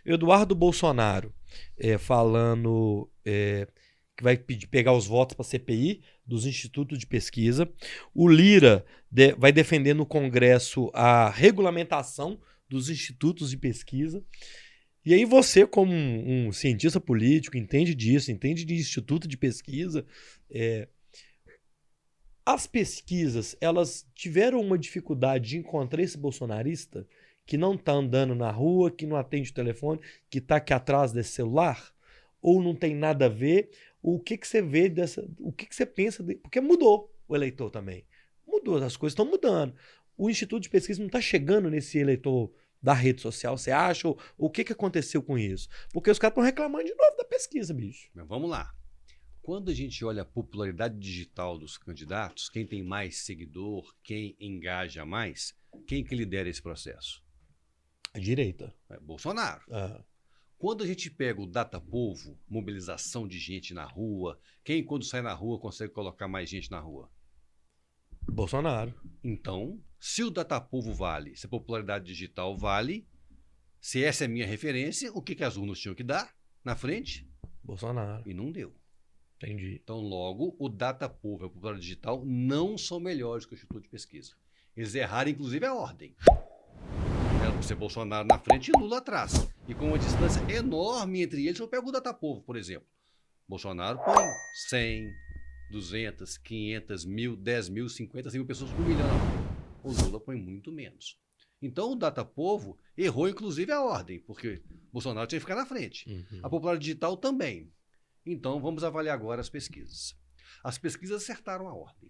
Eduardo Bolsonaro falando que vai pegar os votos para a CPI dos institutos de pesquisa. O Lira vai defender no Congresso a regulamentação dos institutos de pesquisa. E aí você, como um cientista político, entende disso, entende de instituto de pesquisa. As pesquisas, elas tiveram uma dificuldade de encontrar esse bolsonarista que não está andando na rua, que não atende o telefone, que está aqui atrás desse celular? Ou não tem nada a ver? O que você vê dessa... O que você pensa... Porque mudou o eleitor também. Mudou, as coisas estão mudando. O Instituto de Pesquisa não está chegando nesse eleitor da rede social, você acha? Ou o que aconteceu com isso? Porque os caras estão reclamando de novo da pesquisa, bicho. Mas vamos lá. Quando a gente olha a popularidade digital dos candidatos, quem tem mais seguidor, quem engaja mais, quem que lidera esse processo? A direita. É Bolsonaro. Quando a gente pega o Datapovo, mobilização de gente na rua, quem quando sai na rua consegue colocar mais gente na rua? Bolsonaro. Então, se o Datapovo vale, se a popularidade digital vale, se essa é a minha referência, o que as urnas tinham que dar na frente? Bolsonaro. E não deu. Entendi. Então, logo, o Datapovo e a popularidade digital não são melhores que o Instituto de Pesquisa. Eles erraram, inclusive, a ordem. Era para ser Bolsonaro na frente e Lula atrás. E com uma distância enorme entre eles, eu pego o Datapovo, por exemplo. Bolsonaro põe 100, 200, 500, 1.000, 10 mil, 50, 100 mil pessoas, 1 milhão. O Lula põe muito menos. Então, o Datapovo errou, inclusive, a ordem, porque Bolsonaro tinha que ficar na frente. A popularidade digital também. Então, vamos avaliar agora as pesquisas. As pesquisas acertaram a ordem.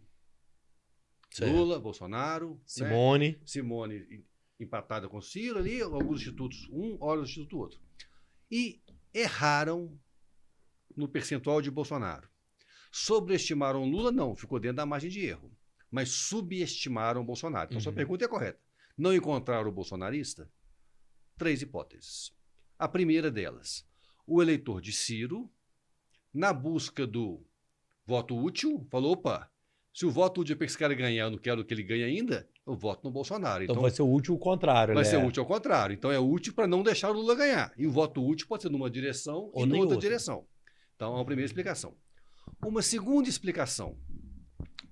Certo. Lula, Bolsonaro, Simone. Né? Simone empatada com Ciro ali, alguns institutos, olha o instituto outro. E erraram no percentual de Bolsonaro. Sobreestimaram Lula? Não, ficou dentro da margem de erro. Mas subestimaram Bolsonaro. Então, sua pergunta é correta. Não encontraram o bolsonarista? 3 hipóteses. A primeira delas, o eleitor de Ciro, na busca do voto útil, falou, opa, se o voto útil é para esse cara ganhar, eu não quero que ele ganhe ainda, eu voto no Bolsonaro. Então vai ser útil o contrário. Vai ser útil ao contrário. Então é útil para não deixar o Lula ganhar. E o voto útil pode ser numa direção ou em outra direção. Então é a primeira explicação. Uma segunda explicação.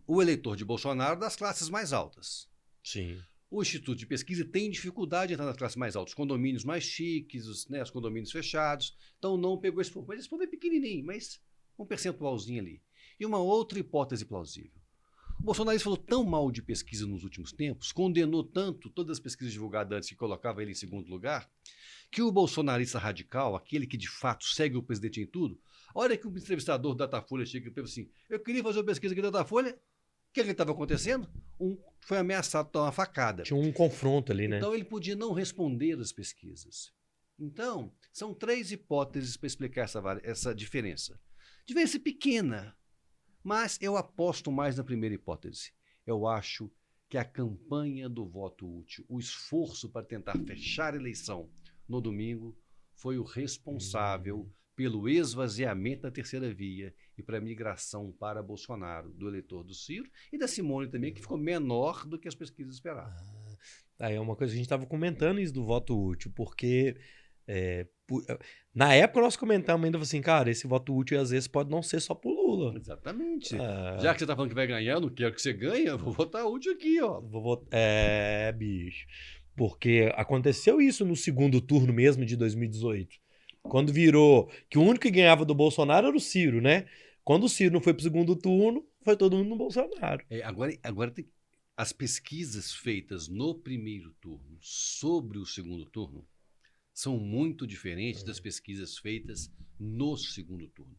O eleitor de Bolsonaro das classes mais altas. Sim. O Instituto de Pesquisa tem dificuldade de entrar nas classes mais altas, os condomínios mais chiques, os condomínios fechados. Então não pegou esse povo. Mas esse povo é pequenininho, mas um percentualzinho ali. E uma outra hipótese plausível. O bolsonarista falou tão mal de pesquisa nos últimos tempos, condenou tanto todas as pesquisas divulgadas antes que colocava ele em segundo lugar, que o bolsonarista radical, aquele que de fato segue o presidente em tudo, a hora que o entrevistador do Datafolha chega e pergunta assim, eu queria fazer uma pesquisa aqui do Datafolha, o que estava acontecendo? Foi ameaçado de dar uma facada. Tinha um confronto ali, né? Então ele podia não responder às pesquisas. Então, são 3 hipóteses para explicar essa diferença. Diferença pequena, mas eu aposto mais na primeira hipótese. Eu acho que a campanha do voto útil, o esforço para tentar fechar a eleição no domingo, foi o responsável pelo esvaziamento da terceira via e para a migração para Bolsonaro do eleitor do Ciro e da Simone também, que ficou menor do que as pesquisas esperavam. É uma coisa que a gente estava comentando isso do voto útil, porque na época nós comentamos ainda assim, cara, esse voto útil às vezes pode não ser só pro Lula. Exatamente. Já que você tá falando que vai ganhar, eu não quero que você ganhe, eu vou votar útil aqui, ó. Bicho. Porque aconteceu isso no segundo turno mesmo de 2018. Quando virou que o único que ganhava do Bolsonaro era o Ciro, né? Quando o Ciro não foi pro segundo turno, foi todo mundo no Bolsonaro. Agora tem as pesquisas feitas no primeiro turno sobre o segundo turno são muito diferentes das pesquisas feitas no segundo turno.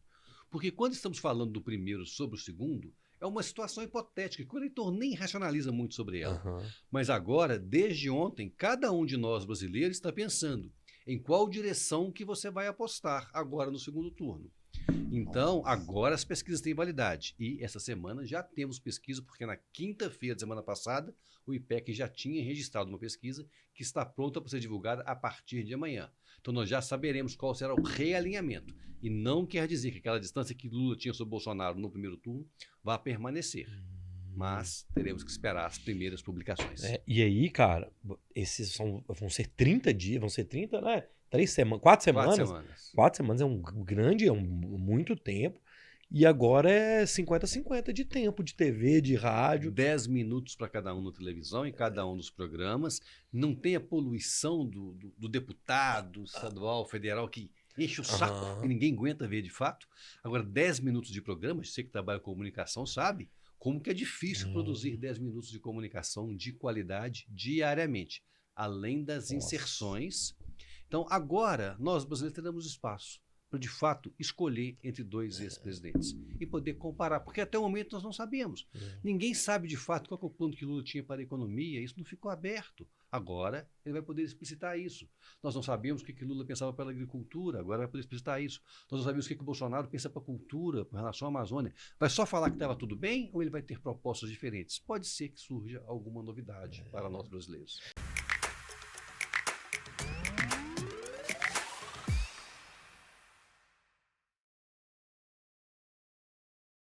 Porque quando estamos falando do primeiro sobre o segundo, é uma situação hipotética, que o eleitor nem racionaliza muito sobre ela. Mas agora, desde ontem, cada um de nós brasileiros está pensando em qual direção que você vai apostar agora no segundo turno. Então, agora as pesquisas têm validade. E essa semana já temos pesquisa, porque na quinta-feira da semana passada, o IPEC já tinha registrado uma pesquisa que está pronta para ser divulgada a partir de amanhã. Então, nós já saberemos qual será o realinhamento. E não quer dizer que aquela distância que Lula tinha sobre Bolsonaro no primeiro turno vá permanecer. Mas teremos que esperar as primeiras publicações. E aí, cara, esses vão ser 30 dias, vão ser 30, né? 4 4 semanas? semanas. 4 semanas é muito tempo. E agora é 50-50 de tempo de TV, de rádio. 10 minutos para cada um na televisão, em cada um dos programas. Não tem a poluição do deputado estadual, federal, que enche o saco e ninguém aguenta ver de fato. Agora, 10 minutos de programa, você que trabalha com comunicação sabe como que é difícil produzir 10 minutos de comunicação de qualidade diariamente, além das inserções. Então, agora, nós brasileiros teremos espaço para, de fato, escolher entre 2 ex-presidentes e poder comparar, porque até o momento nós não sabíamos. Ninguém sabe, de fato, qual é o plano que Lula tinha para a economia, isso não ficou aberto. Agora, ele vai poder explicitar isso. Nós não sabíamos o que Lula pensava pela agricultura, agora vai poder explicitar isso. Nós não sabíamos o que o Bolsonaro pensa para a cultura, com relação à Amazônia. Vai só falar que estava tudo bem ou ele vai ter propostas diferentes? Pode ser que surja alguma novidade para nós brasileiros.